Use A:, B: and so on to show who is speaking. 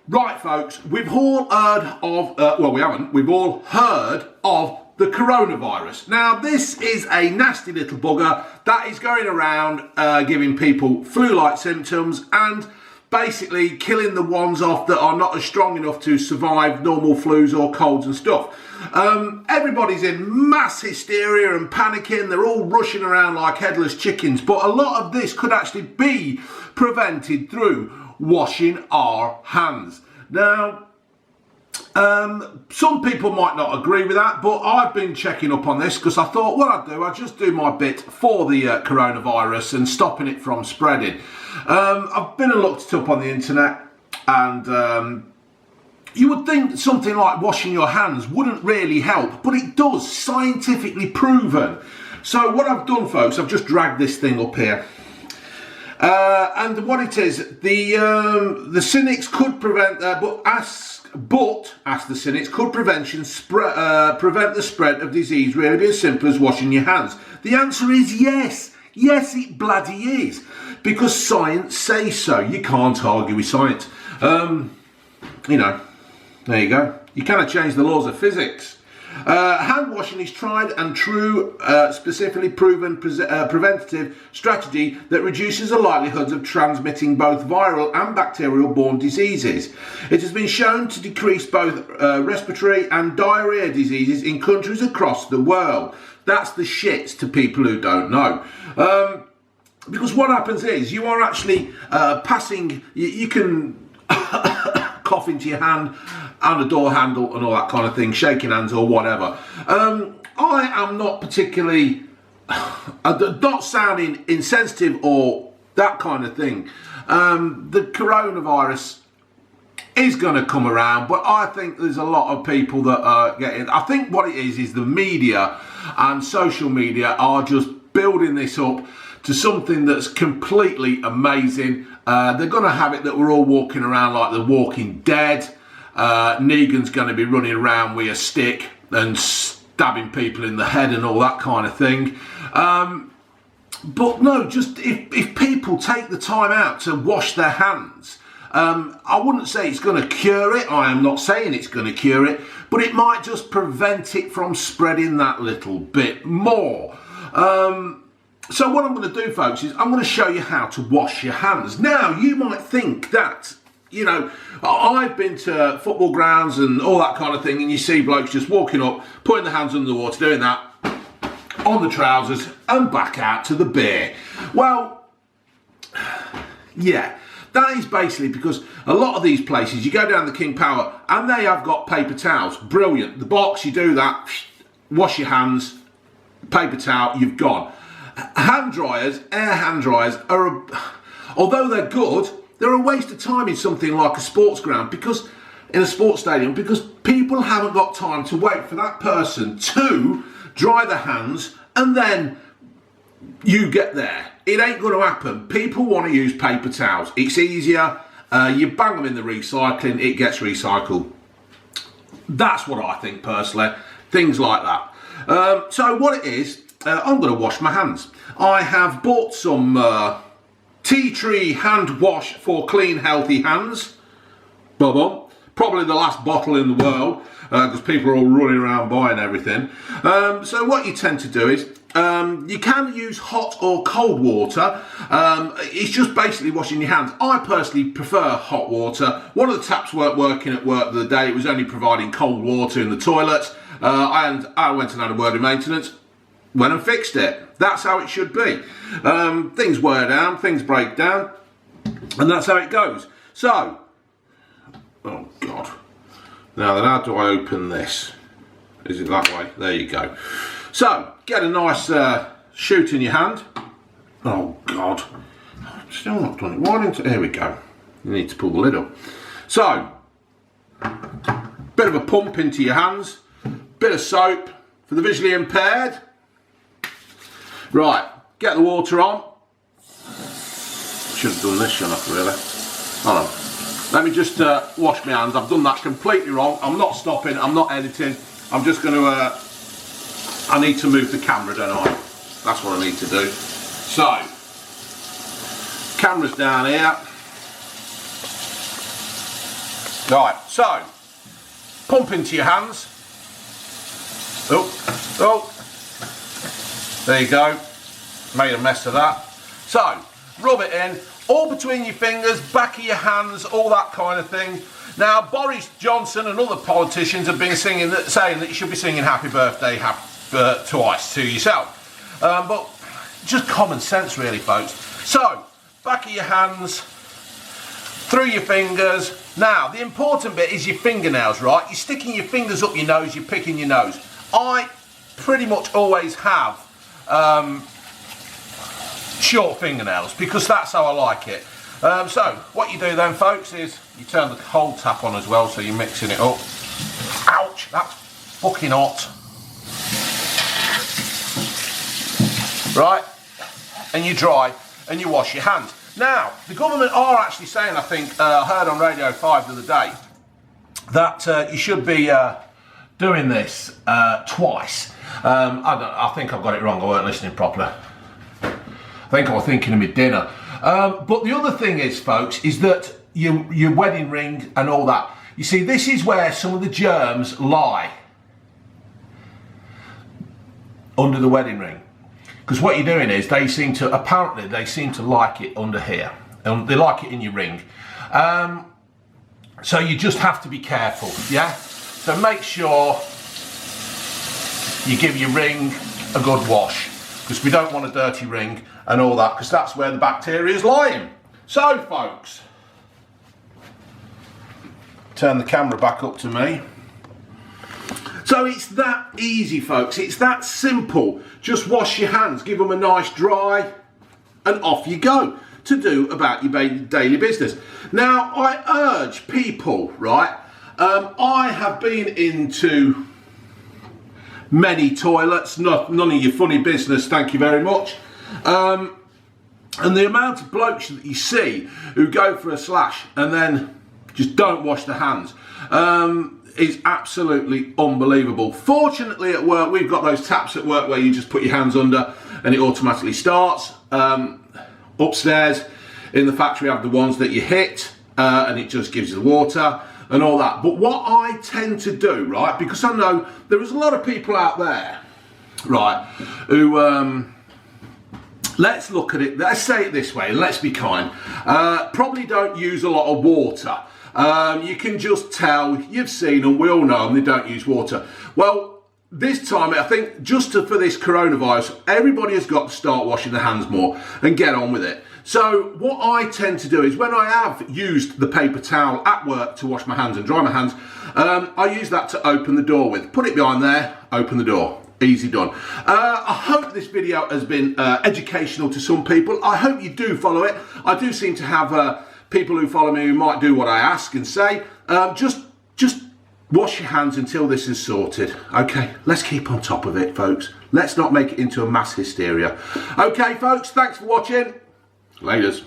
A: Right, folks, we've all heard of, well, we haven't, we've all heard of the coronavirus. Now, this is a nasty little bugger that is going around giving people flu-like symptoms and basically killing the ones off that are not as strong enough to survive normal flus or colds and stuff. Everybody's in mass hysteria and panicking. They're all rushing around like headless chickens, but a lot of this could actually be prevented through washing our hands. Now, some people might not agree with that, but I've been checking up on this because I thought what I'd do, I'd just do my bit for the coronavirus and stopping it from spreading. I've been and looked it up on the internet, and you would think something like washing your hands wouldn't really help, but it does, scientifically proven. So what I've done, folks, I've just dragged this thing up here. And what it is, the cynics could prevent, but ask the cynics, could prevention prevent the spread of disease really be as simple as washing your hands? The answer is yes. Yes, it bloody is. Because science says so. You can't argue with science. You know, there you go. You cannot change the laws of physics. Hand washing is tried and true, specifically proven preventative strategy that reduces the likelihoods of transmitting both viral and bacterial-borne diseases. It has been shown to decrease both respiratory and diarrhea diseases in countries across the world. That's the shits to people who don't know. Because what happens is you are actually passing, you can cough into your hand and a door handle and all that kind of thing, shaking hands or whatever. I am not particularly, not sounding insensitive or that kind of thing. The coronavirus is going to come around, but I think there's a lot of people that are getting, I think what it is the media and social media are just building this up to something that's completely amazing. They're going to have it that we're all walking around like the Walking Dead. Negan's going to be running around with a stick and stabbing people in the head and all that kind of thing. But no, just if people take the time out to wash their hands, I wouldn't say it's going to cure it. I am not saying it's going to cure it, but it might just prevent it from spreading that little bit more. So what I'm going to do, folks, is I'm going to show you how to wash your hands. Now, you might think that, you know, I've been to football grounds and all that kind of thing, and you see blokes just walking up, putting their hands under the water, doing that on the trousers and back out to the beer. Well, yeah, that is basically because a lot of these places, you go down the King Power and they have got paper towels. Brilliant. The box, you do that, wash your hands, paper towel, you've gone. Hand dryers, air hand dryers, are, although they're good, they're a waste of time in something like a sports ground, because in a sports stadium, because people haven't got time to wait for that person to dry their hands and then you get there. It ain't going to happen. People want to use paper towels. It's easier. You bang them in the recycling, it gets recycled. That's what I think personally. Things like that. So what it is, I'm going to wash my hands. I have bought some Tea Tree hand wash for clean, healthy hands. Bob-on. Probably the last bottle in the world, because people are all running around buying everything. So what you tend to do is, you can use hot or cold water. It's just basically washing your hands. I personally prefer hot water. One of the taps weren't working at work the other day. It was only providing cold water in the toilets. I went and had a word in maintenance. Went and fixed it. That's how it should be. Things wear down, things break down, and that's how it goes. So, oh God. Now then, how do I open this? Is it that way? There you go. So, get a nice shoot in your hand. Oh God. Still not done it. Why didn't it? Here we go. You need to pull the lid up. So, bit of a pump into your hands. Bit of soap for the visually impaired. Right, get the water on. Should have done this, shouldn't I, really? Hold on. Let me just wash my hands. I've done that completely wrong. I'm not stopping, I'm not editing. I'm just going to, I need to move the camera, don't I? That's what I need to do. So, camera's down here. Right, so pump into your hands. Oh, there you go. Made a mess of that. So rub it in, all between your fingers, back of your hands, all that kind of thing. Now, Boris Johnson and other politicians have been saying that you should be singing happy birthday twice to yourself. But just common sense really, folks. So, back of your hands, through your fingers. Now, the important bit is your fingernails, right? You're sticking your fingers up your nose, you're picking your nose. I pretty much always have short fingernails because that's how I like it. So what you do then, folks, is you turn the cold tap on as well, so you're mixing it up. Ouch, that's fucking hot. Right, and you dry and you wash your hands. Now, the government are actually saying, I think, I heard on Radio 5 the other day, that you should be doing this twice. I think I've got it wrong, I weren't listening properly. I think I was thinking of my dinner. But the other thing is, folks, is that your wedding ring and all that, you see, this is where some of the germs lie. Under the wedding ring. Because what you're doing is, apparently they seem to like it under here. And they like it in your ring. So you just have to be careful, yeah? So make sure you give your ring a good wash. Because we don't want a dirty ring and all that, because that's where the bacteria is lying. So, folks, turn the camera back up to me. So it's that easy, folks. It's that simple. Just wash your hands, give them a nice dry, and off you go to do about your daily business. Now, I urge people, right? I have been into many toilets, none of your funny business, thank you very much. And the amount of blokes that you see who go for a slash and then just don't wash their hands is absolutely unbelievable. Fortunately at work, we've got those taps at work where you just put your hands under and it automatically starts. Upstairs in the factory, I have the ones that you hit and it just gives you the water and all that. But what I tend to do, right, because I know there is a lot of people out there, right, who, let's look at it, let's say it this way, and let's be kind, probably don't use a lot of water. You can just tell, you've seen them, we all know them, they don't use water. Well, this time, I think just for this coronavirus, everybody has got to start washing their hands more and get on with it. So what I tend to do is when I have used the paper towel at work to wash my hands and dry my hands, I use that to open the door with. Put it behind there, open the door. Easy done. I hope this video has been educational to some people. I hope you do follow it. I do seem to have people who follow me who might do what I ask and say. Just wash your hands until this is sorted. Okay, let's keep on top of it, folks. Let's not make it into a mass hysteria. Okay, folks, thanks for watching. Laters.